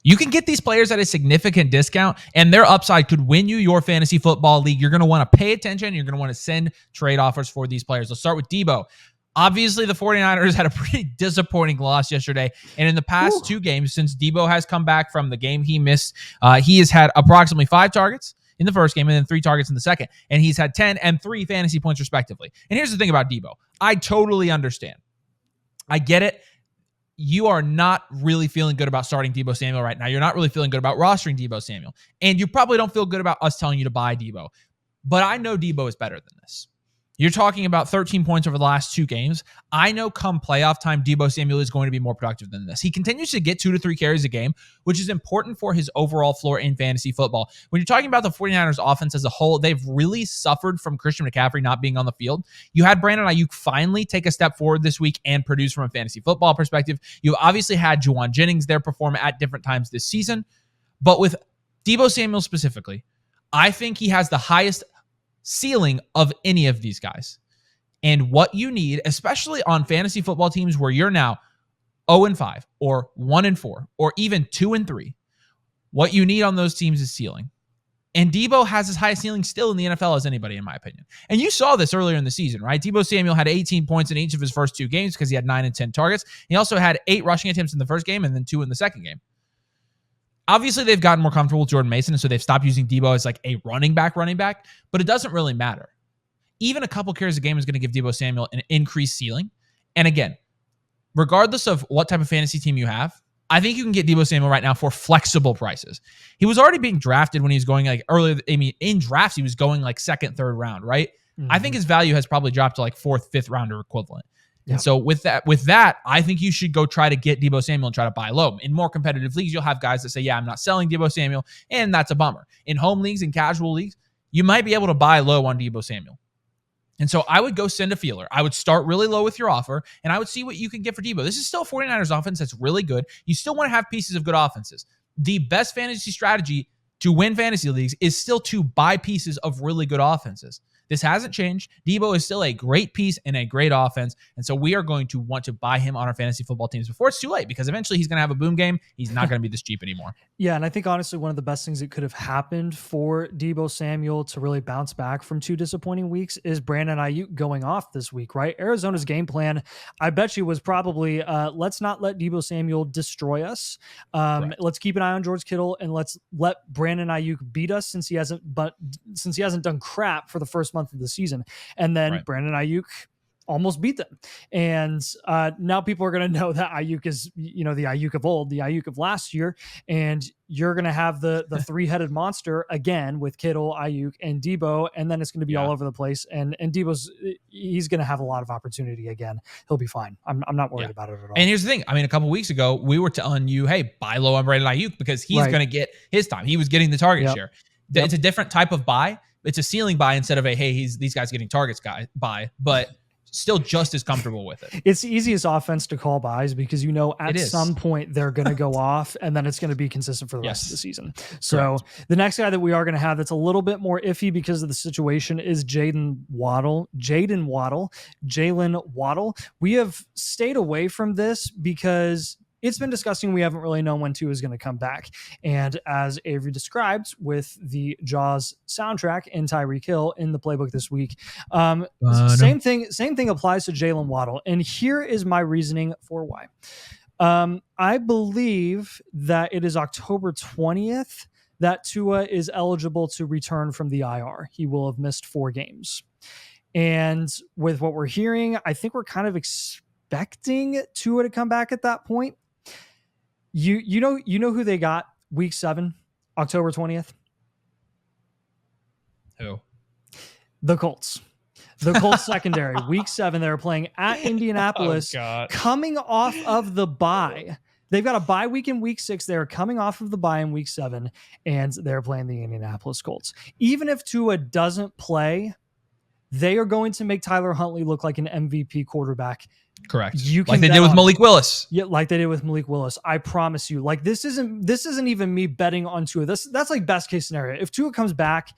You can get these players at a significant discount, and their upside could win you your fantasy football league. You're going to want to pay attention. You're going to want to send trade offers for these players. Let's start with Deebo. Obviously, the 49ers had a pretty disappointing loss yesterday. And in the past two games, since Deebo has come back from the game he missed, he has had approximately 5 targets in the first game and then 3 targets in the second. And he's had 10 and 3 fantasy points respectively. And here's the thing about Deebo. I totally understand. I get it. You are not really feeling good about starting Deebo Samuel right now. You're not really feeling good about rostering Deebo Samuel. And you probably don't feel good about us telling you to buy Deebo. But I know Deebo is better than this. You're talking about 13 points over the last 2 games. I know come playoff time, Deebo Samuel is going to be more productive than this. He continues to get 2 to 3 carries a game, which is important for his overall floor in fantasy football. When you're talking about the 49ers offense as a whole, they've really suffered from Christian McCaffrey not being on the field. You had Brandon Ayuk finally take a step forward this week and produce from a fantasy football perspective. You obviously had Juwan Jennings there perform at different times this season. But with Deebo Samuel specifically, I think he has the highest ceiling of any of these guys. And what you need, especially on fantasy football teams where you're now 0-5 or 1-4 or even 2-3, what you need on those teams is ceiling. And Deebo has his highest ceiling still in the NFL as anybody, in my opinion. And you saw this earlier in the season, right? Deebo Samuel had 18 points in each of his first 2 games because he had 9 and 10 targets. He also had 8 rushing attempts in the first game and then 2 in the second game. Obviously, they've gotten more comfortable with Jordan Mason, and so they've stopped using Deebo as like a running back, but it doesn't really matter. Even a couple carries a game is going to give Deebo Samuel an increased ceiling. And again, regardless of what type of fantasy team you have, I think you can get Deebo Samuel right now for flexible prices. He was already being drafted when he was going like earlier. I mean, in drafts, he was going like 2nd, 3rd round, right? Mm-hmm. I think his value has probably dropped to like 4th, 5th rounder equivalent. Yeah. And so with that, I think you should go try to get Deebo Samuel and try to buy low. In more competitive leagues, you'll have guys that say, yeah, I'm not selling Deebo Samuel, and that's a bummer. In home leagues and casual leagues, you might be able to buy low on Deebo Samuel. And so I would go send a feeler. I would start really low with your offer, and I would see what you can get for Deebo. This is still a 49ers offense that's really good. You still want to have pieces of good offenses. The best fantasy strategy to win fantasy leagues is still to buy pieces of really good offenses. This hasn't changed. Deebo is still a great piece and a great offense. And so we are going to want to buy him on our fantasy football teams before it's too late, because eventually he's going to have a boom game. He's not going to be this cheap anymore. Yeah, and I think honestly one of the best things that could have happened for Deebo Samuel to really bounce back from 2 disappointing weeks is Brandon Ayuk going off this week, right? Arizona's game plan, I bet you, was probably let's not let Deebo Samuel destroy us. Let's keep an eye on George Kittle, and let's let Brandon Ayuk beat us since he hasn't done crap for the first month of the season. And then Brandon Ayuk almost beat them. And now people are going to know that Ayuk is, the Ayuk of old, the Ayuk of last year. And you're going to have the 3-headed monster again with Kittle, Ayuk, and Deebo. And then it's going to be all over the place. And he's going to have a lot of opportunity again. He'll be fine. I'm not worried about it at all. And here's the thing. I mean, a couple weeks ago, we were telling you, hey, buy low on Brandon Ayuk because he's going to get his time. He was getting the target share. It's a different type of buy. It's a ceiling buy instead of a, hey, these guys getting targets buy, but still just as comfortable with it. It's the easiest offense to call buys because at some point they're going to go off, and then it's going to be consistent for the rest of the season. So the next guy that we are going to have that's a little bit more iffy because of the situation is Jaylen Waddle. We have stayed away from this because it's been disgusting. We haven't really known when Tua is going to come back. And as Avery described with the Jaws soundtrack and Tyreek Hill in the playbook this week, same thing applies to Jaylen Waddle. And here is my reasoning for why. I believe that it is October 20th that Tua is eligible to return from the IR. He will have missed 4 games. And with what we're hearing, I think we're kind of expecting Tua to come back at that point. You know who they got week 7, October 20th? Who? The Colts. The Colts secondary, week 7, they were playing at Indianapolis, coming off of the bye. They've got a bye week in week 6. They're coming off of the bye in week 7, and they're playing the Indianapolis Colts. Even if Tua doesn't play, they are going to make Tyler Huntley look like an MVP quarterback. Correct. Like they did with Malik Willis. Yeah, like they did with Malik Willis. I promise you. Like this isn't even me betting on Tua. That's like best case scenario. If Tua comes back,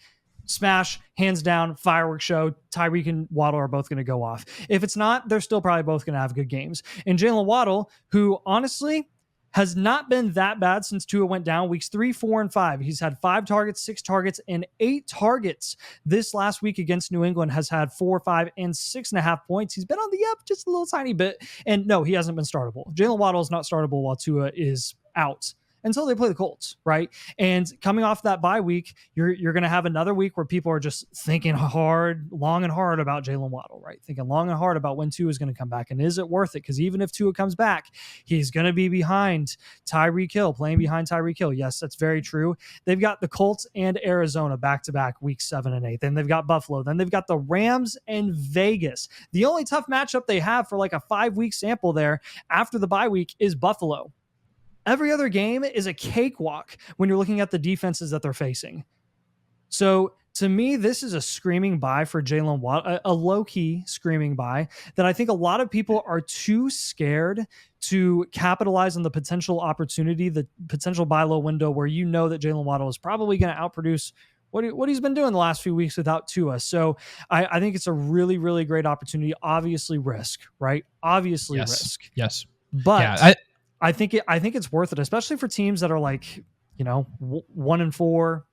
smash, hands down, fireworks show, Tyreek and Waddle are both going to go off. If it's not, they're still probably both going to have good games. And Jaylen Waddle, who honestly, has not been that bad since Tua went down. Weeks 3, 4, and 5. He's had 5 targets, 6 targets, and 8 targets. This last week against New England has had 4, 5, and 6.5 points. He's been on the up just a little tiny bit. And no, he hasn't been startable. Jaylen Waddle is not startable while Tua is out until they play the Colts, right? And coming off that bye week, you're going to have another week where people are just thinking long and hard about Jaylen Waddle, right? Thinking long and hard about when Tua is going to come back. And is it worth it? Because even if Tua comes back, he's going to be behind Tyreek Hill, playing behind Tyreek Hill. Yes, that's very true. They've got the Colts and Arizona back-to-back week 7 and 8. Then they've got Buffalo. Then they've got the Rams and Vegas. The only tough matchup they have for like a 5-week sample there after the bye week is Buffalo. Every other game is a cakewalk when you're looking at the defenses that they're facing. So to me, this is a screaming buy for Jaylen Waddle, a low-key screaming buy that I think a lot of people are too scared to capitalize on the potential opportunity, the potential buy low window where you know that Jaylen Waddle is probably going to outproduce what he's been doing the last few weeks without Tua. So I think it's a really, really great opportunity. Obviously risk, right? Obviously risk. Yes. But yeah, I think it's worth it, especially for teams that are like, 1-4,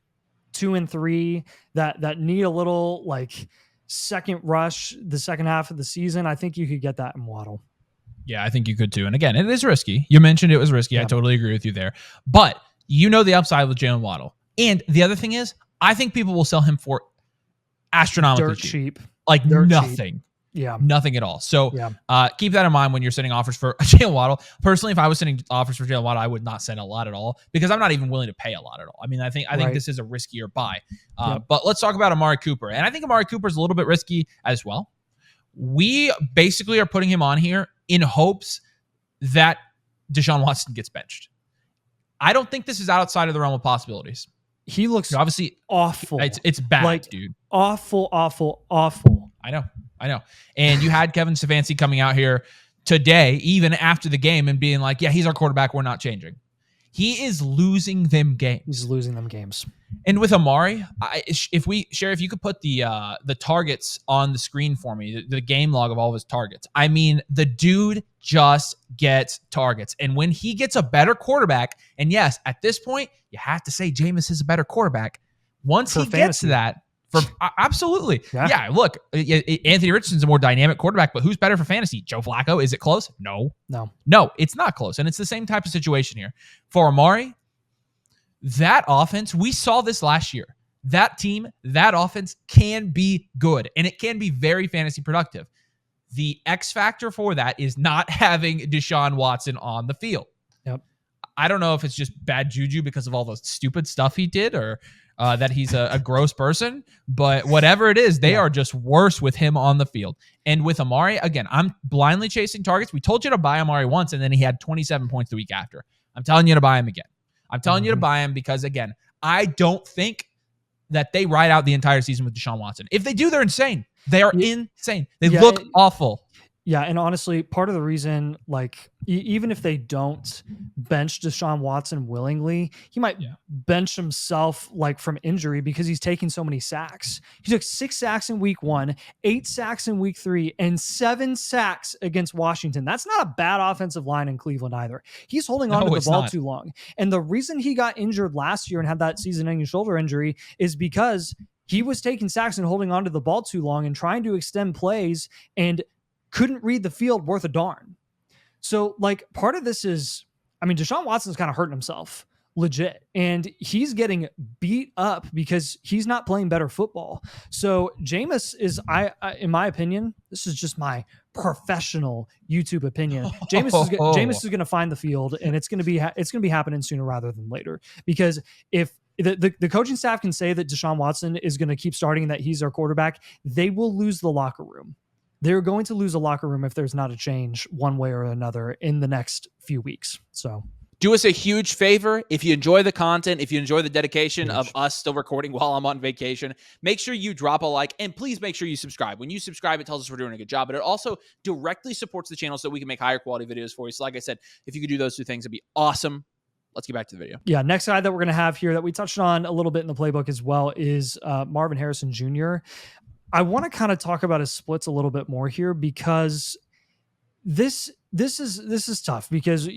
2-3, that need a little like second rush the second half of the season. I think you could get that in Waddle. Yeah, I think you could too. And again, it is risky. You mentioned it was risky. Yeah. I totally agree with you there. But the upside with Jaylen Waddle. And the other thing is, I think people will sell him for astronomically cheap. Like nothing. Cheap. Yeah. Nothing at all. So keep that in mind when you're sending offers for Jaylen Waddle. Personally, if I was sending offers for Jaylen Waddle, I would not send a lot at all because I'm not even willing to pay a lot at all. I mean, I think this is a riskier buy. But let's talk about Amari Cooper. And I think Amari Cooper is a little bit risky as well. We basically are putting him on here in hopes that Deshaun Watson gets benched. I don't think this is outside of the realm of possibilities. He looks obviously awful. It's bad, dude. Awful. I know. And you had Kevin Stefanski coming out here today, even after the game, and being like, yeah, he's our quarterback. We're not changing. He is losing them games. He's losing them games. And with Amari, if you could put the targets on the screen for me, the game log of all of his targets. I mean, the dude just gets targets. And when he gets a better quarterback, and yes, at this point, you have to say Jameis is a better quarterback. Once he gets to that, absolutely. Yeah, look, Anthony Richardson's a more dynamic quarterback, but who's better for fantasy? Joe Flacco? Is it close? No, it's not close. And it's the same type of situation here. For Amari, that offense, we saw this last year. That team, that offense can be good, and it can be very fantasy productive. The X factor for that is not having Deshaun Watson on the field. Yep. I don't know if it's just bad juju because of all the stupid stuff he did or that he's a gross person, but whatever it is, they are just worse with him on the field. And with Amari, again, I'm blindly chasing targets. We told you to buy Amari once, and then he had 27 points the week after. I'm telling you to buy him again. I'm telling you to buy him because, again, I don't think that they ride out the entire season with Deshaun Watson. If they do, they're insane. They are insane. They look awful. Yeah, and honestly, part of the reason, like, even if they don't bench Deshaun Watson willingly, he might bench himself, like, from injury because he's taking so many sacks. He took 6 sacks in week 1, 8 sacks in week 3, and 7 sacks against Washington. That's not a bad offensive line in Cleveland either. He's holding on to the ball too long. And the reason he got injured last year and had that season-ending shoulder injury is because he was taking sacks and holding on to the ball too long and trying to extend plays and couldn't read the field worth a darn. So, like, part of this is, I mean, Deshaun Watson's kind of hurting himself, legit. And he's getting beat up because he's not playing better football. So, Jameis is, in my opinion, this is just my professional YouTube opinion. Jameis is going to find the field, and it's going to be happening sooner rather than later. Because if the coaching staff can say that Deshaun Watson is going to keep starting and that he's our quarterback, they will lose the locker room. They're going to lose a locker room if there's not a change one way or another in the next few weeks. So do us a huge favor. If you enjoy the content, if you enjoy the dedication of us still recording while I'm on vacation, make sure you drop a like and please make sure you subscribe. When you subscribe, it tells us we're doing a good job, but it also directly supports the channel so we can make higher quality videos for you. So like I said, if you could do those 2 things, it'd be awesome. Let's get back to the video. Yeah, next guy that we're going to have here that we touched on a little bit in the playbook as well is Marvin Harrison Jr. I want to kind of talk about his splits a little bit more here because this is tough because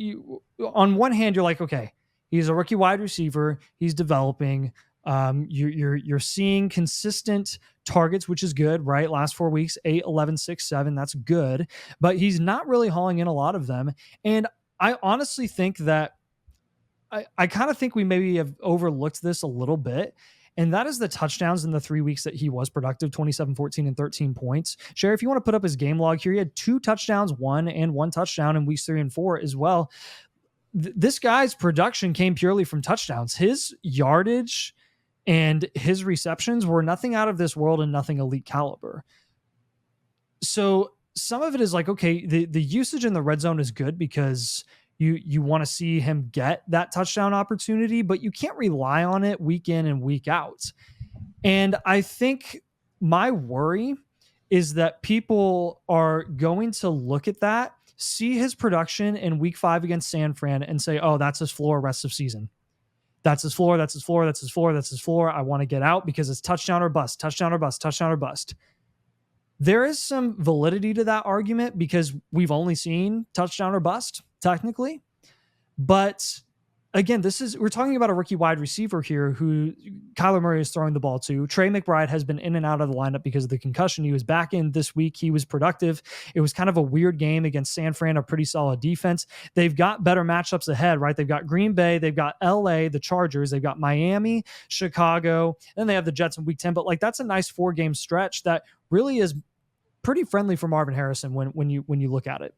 on one hand you're like, okay, he's a rookie wide receiver, he's developing. You're seeing consistent targets, which is good, right? Last 4 weeks, 8, 11, 6, 7. That's good, but he's not really hauling in a lot of them. And I honestly think that I kind of think we maybe have overlooked this a little bit. And that is the touchdowns in the 3 weeks that he was productive, 27, 14, and 13 points. Sherry, if you want to put up his game log here, he had 2 touchdowns, 1 touchdown in weeks 3 and 4 as well. This guy's production came purely from touchdowns. His yardage and his receptions were nothing out of this world and nothing elite caliber. So some of it is like, okay, the usage in the red zone is good because you want to see him get that touchdown opportunity, but you can't rely on it week in and week out. And I think my worry is that people are going to look at that, see his production in week 5 against San Fran and say, oh, that's his floor rest of season. That's his floor. That's his floor. That's his floor. That's his floor. I want to get out because it's touchdown or bust, touchdown or bust, touchdown or bust. There is some validity to that argument because we've only seen touchdown or bust technically. But again, we're talking about a rookie wide receiver here who Kyler Murray is throwing the ball to. Trey McBride has been in and out of the lineup because of the concussion. He was back in this week. He was productive. It was kind of a weird game against San Fran, a pretty solid defense. They've got better matchups ahead, right? They've got Green Bay, they've got LA, the Chargers, they've got Miami, Chicago, and then they have the Jets in week 10. But like that's a nice 4-game stretch that really is pretty friendly for Marvin Harrison when you look at it.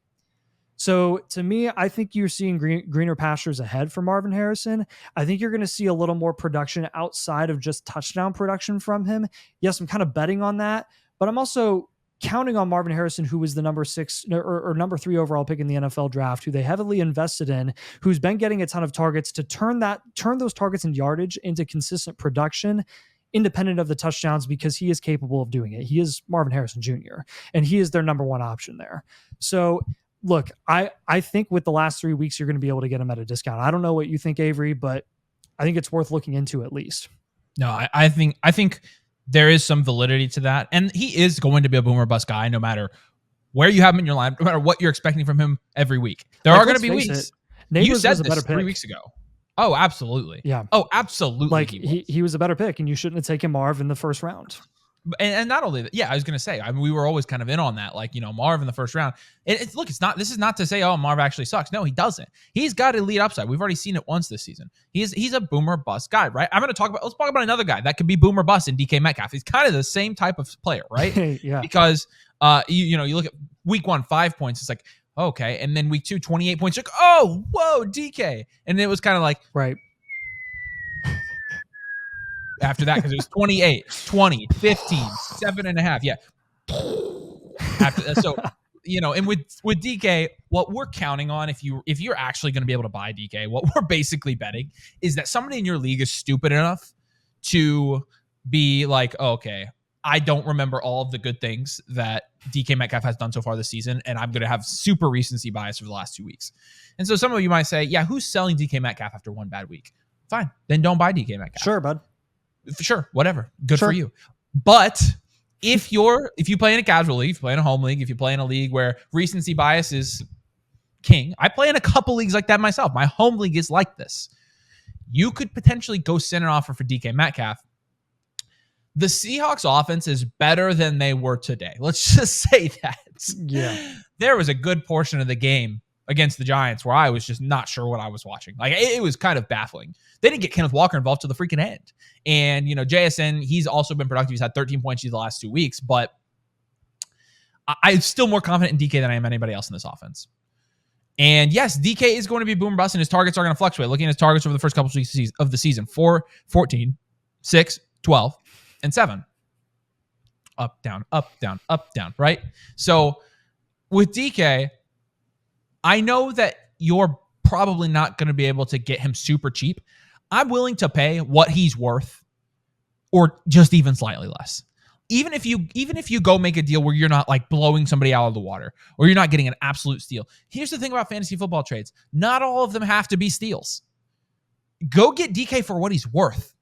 So to me, I think you're seeing greener pastures ahead for Marvin Harrison. I think you're going to see a little more production outside of just touchdown production from him. Yes, I'm kind of betting on that, but I'm also counting on Marvin Harrison, who was the number 6 or number 3 overall pick in the NFL draft, who they heavily invested in, who's been getting a ton of targets to turn those targets and yardage into consistent production independent of the touchdowns because he is capable of doing it. He is Marvin Harrison Jr. and he is their number 1 option there. So look, I think with the last 3 weeks, you're going to be able to get him at a discount. I don't know what you think, Avery, but I think it's worth looking into at least. No, I think there is some validity to that. And he is going to be a boomer bust guy no matter where you have him in your line, no matter what you're expecting from him every week. There are going to be weeks. You said this 3 weeks ago. Oh, absolutely. Yeah. Oh, absolutely. Like he was a better pick and you shouldn't have taken Marv in the first round. And not only that, I was going to say, I mean, we were always kind of in on that, like, Marv in the first round. This is not to say, oh, Marv actually sucks. No, he doesn't. He's got elite upside. We've already seen it once this season. He's a boomer bust guy, right? Let's talk about another guy that could be boomer bust in DK Metcalf. He's kind of the same type of player, right? Yeah. Because, you look at week 1, 5 points. It's like, okay. And then week 2, 28 points. Like, oh, whoa, DK. And it was kind of like, right. After that, because it was 28, 20, 15, 7.5. Yeah. After so, and with DK, what we're counting on, if you're actually going to be able to buy DK, what we're basically betting is that somebody in your league is stupid enough to be like, oh, okay, I don't remember all of the good things that DK Metcalf has done so far this season, and I'm going to have super recency bias for the last 2 weeks. And so some of you might say, yeah, who's selling DK Metcalf after one bad week? Fine, then don't buy DK Metcalf. Sure, bud. Sure, whatever. Good for you. But if you play in a casual league, if you play in a home league, if you play in a league where recency bias is king, I play in a couple leagues like that myself. My home league is like this. You could potentially go send an offer for DK Metcalf. The Seahawks offense is better than they were today. Let's just say that. Yeah. There was a good portion of the game against the Giants where I was just not sure what I was watching. Like, it was kind of baffling. They didn't get Kenneth Walker involved to the freaking end. And, JSN, he's also been productive. He's had 13 points the last 2 weeks, but I'm still more confident in DK than I am anybody else in this offense. And yes, DK is going to be boom bust and his targets are going to fluctuate. Looking at his targets over the first couple of weeks of the season, 4, 14, 6, 12, and 7. Up, down, up, down, up, down, right? So with DK, I know that you're probably not going to be able to get him super cheap. I'm willing to pay what he's worth or just even slightly less. Even if you go make a deal where you're not like blowing somebody out of the water or you're not getting an absolute steal. Here's the thing about fantasy football trades. Not all of them have to be steals. Go get DK for what he's worth.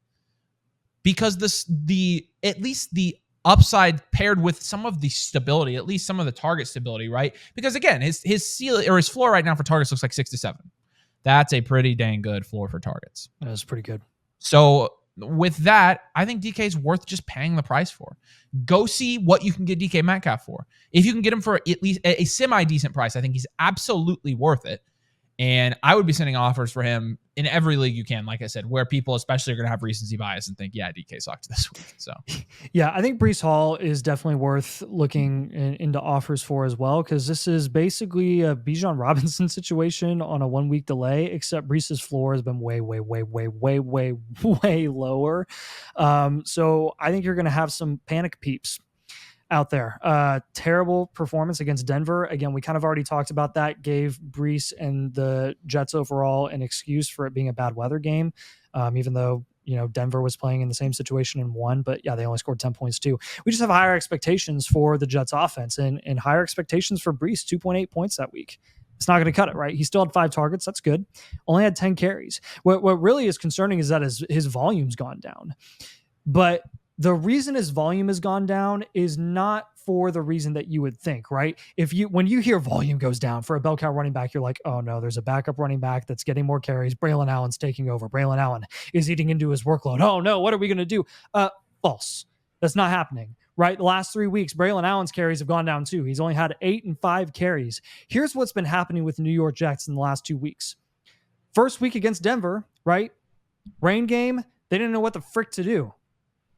Because at least the upside paired with some of the stability, at least some of the target stability, right? Because again, his ceiling or his floor right now for targets looks like 6 to 7. That's a pretty dang good floor for targets. That was pretty good. So with that, I think DK is worth just paying the price for. Go see what you can get DK Metcalf for. If you can get him for at least a semi-decent price, I think he's absolutely worth it. And I would be sending offers for him in every league you can, like I said, where people especially are going to have recency bias and think, yeah, DK sucked this week. So, yeah, I think Breece Hall is definitely worth looking into offers for as well, because this is basically a Bijan Robinson situation on a 1 week delay, except Breece's floor has been way lower. So I think you're going to have some panic peeps out there. Terrible performance against Denver. Again, we kind of already talked about that, gave Breece and the Jets overall an excuse for it being a bad weather game, even though, Denver was playing in the same situation and won, but yeah, they only scored 10 points too. We just have higher expectations for the Jets offense and higher expectations for Breece, 2.8 points that week. It's not going to cut it, right? He still had 5 targets. That's good. Only had 10 carries. What really is concerning is that his volume's gone down. But the reason his volume has gone down is not for the reason that you would think, right? When you hear volume goes down for a bell cow running back, you're like, oh no, there's a backup running back that's getting more carries. Braylon Allen's taking over. Braylon Allen is eating into his workload. Oh no, what are we going to do? False. That's not happening, right? The last 3 weeks, Braylon Allen's carries have gone down too. He's only had 8 and 5 carries. Here's what's been happening with the New York Jets in the last 2 weeks. First week against Denver, right? Rain game, they didn't know what the frick to do.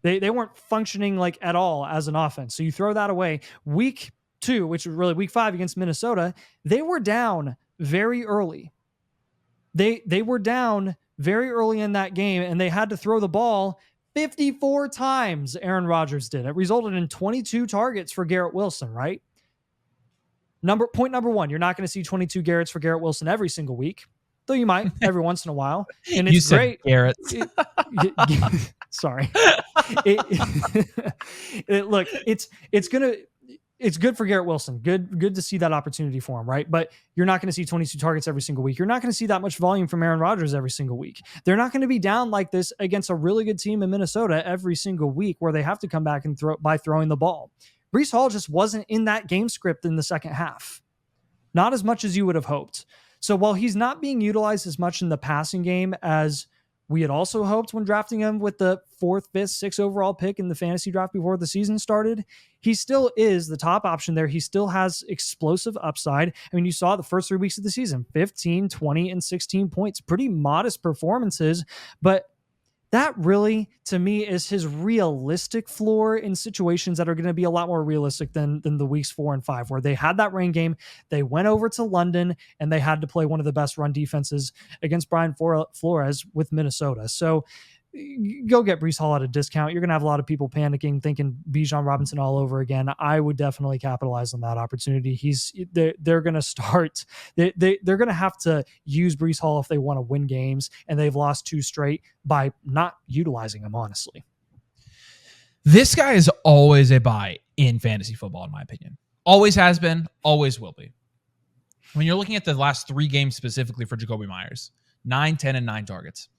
They weren't functioning like at all as an offense. So you throw that away. Week 2, which was really week 5 against Minnesota, they were down very early. They were down very early in that game, and they had to throw the ball 54 times, Aaron Rodgers did. It resulted in 22 targets for Garrett Wilson, right? Point number 1, you're not going to see 22 Garretts for Garrett Wilson every single week, though you might every once in a while. And it's great. Garrett. Sorry. Look, it's good for Garrett Wilson. Good to see that opportunity for him, right? But you're not going to see 22 targets every single week. You're not going to see that much volume from Aaron Rodgers every single week. They're not going to be down like this against a really good team in Minnesota every single week where they have to come back and by throwing the ball. Breece Hall just wasn't in that game script in the second half. Not as much as you would have hoped. So while he's not being utilized as much in the passing game as we had also hoped when drafting him with the 4th, 5th, 6th overall pick in the fantasy draft before the season started, he still is the top option there. He still has explosive upside. I mean, you saw the first 3 weeks of the season, 15, 20, and 16 points. Pretty modest performances, but that really, to me, is his realistic floor in situations that are going to be a lot more realistic than the weeks 4 and 5, where they had that rain game. They went over to London and they had to play one of the best run defenses against Brian Flores with Minnesota. So go get Breece Hall at a discount. You're going to have a lot of people panicking, thinking Bijan Robinson all over again. I would definitely capitalize on that opportunity. They're going to start. They're going to have to use Breece Hall if they want to win games, and they've lost 2 straight by not utilizing him, honestly. This guy is always a buy in fantasy football, in my opinion. Always has been, always will be. When you're looking at the last 3 games specifically for Jakobi Meyers, 9, 10, and 9 targets.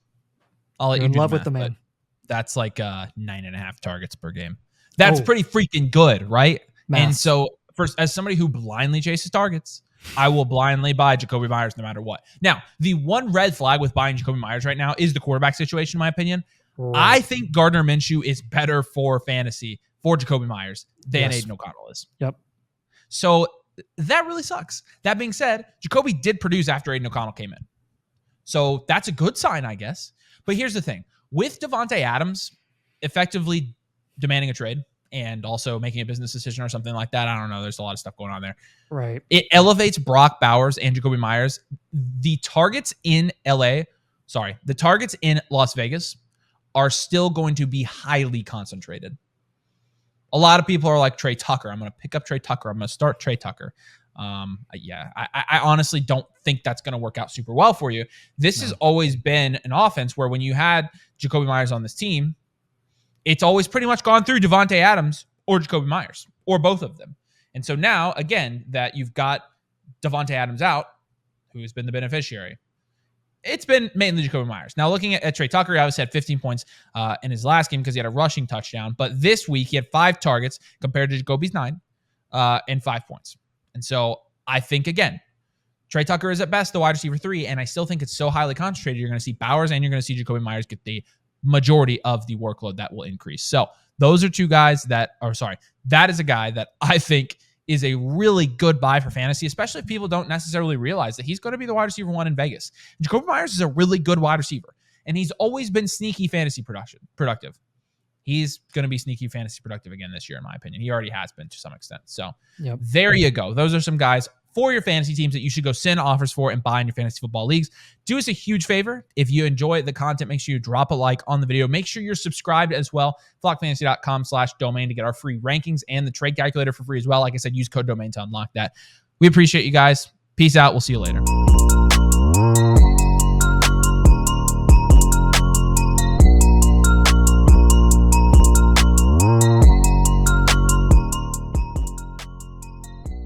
I'll let you do in love the with math, the man. That's like 9.5 targets per game. That's pretty freaking good, right? Math. And so, first, as somebody who blindly chases targets, I will blindly buy Jakobi Meyers no matter what. Now, the one red flag with buying Jakobi Meyers right now is the quarterback situation, in my opinion. Right. I think Gardner Minshew is better for fantasy for Jakobi Myers than Aiden O'Connell is. Yep. So that really sucks. That being said, Jakobi did produce after Aiden O'Connell came in. So that's a good sign, I guess. But here's the thing. With Davante Adams effectively demanding a trade and also making a business decision or something like that, I don't know. There's a lot of stuff going on there. Right. It elevates Brock Bowers and Jakobi Meyers. The targets in Las Vegas are still going to be highly concentrated. A lot of people are like, Trey Tucker. I'm going to pick up Trey Tucker. I'm going to start Trey Tucker. I honestly don't think that's going to work out super well for you. This has always been an offense where when you had Jakobi Meyers on this team, it's always pretty much gone through Davante Adams or Jakobi Meyers or both of them. And so now, again, that you've got Davante Adams out, who has been the beneficiary, it's been mainly Jakobi Meyers. Now, looking at Trey Tucker, he obviously had 15 points in his last game because he had a rushing touchdown. But this week, he had 5 targets compared to Jakobi's 9 and 5 points. And so I think, again, Trey Tucker is at best the wide receiver 3, and I still think it's so highly concentrated. You're going to see Bowers and you're going to see Jakobi Meyers get the majority of the workload that will increase. So those are two guys that is a guy that I think is a really good buy for fantasy, especially if people don't necessarily realize that he's going to be the wide receiver 1 in Vegas. Jakobi Meyers is a really good wide receiver, and he's always been sneaky fantasy productive. He's going to be sneaky fantasy productive again this year, in my opinion. He already has been to some extent. So There you go. Those are some guys for your fantasy teams that you should go send offers for and buy in your fantasy football leagues. Do us a huge favor. If you enjoy the content, make sure you drop a like on the video. Make sure you're subscribed as well. flockfantasy.com/domain to get our free rankings and the trade calculator for free as well. Like I said, use code domain to unlock that. We appreciate you guys. Peace out. We'll see you later.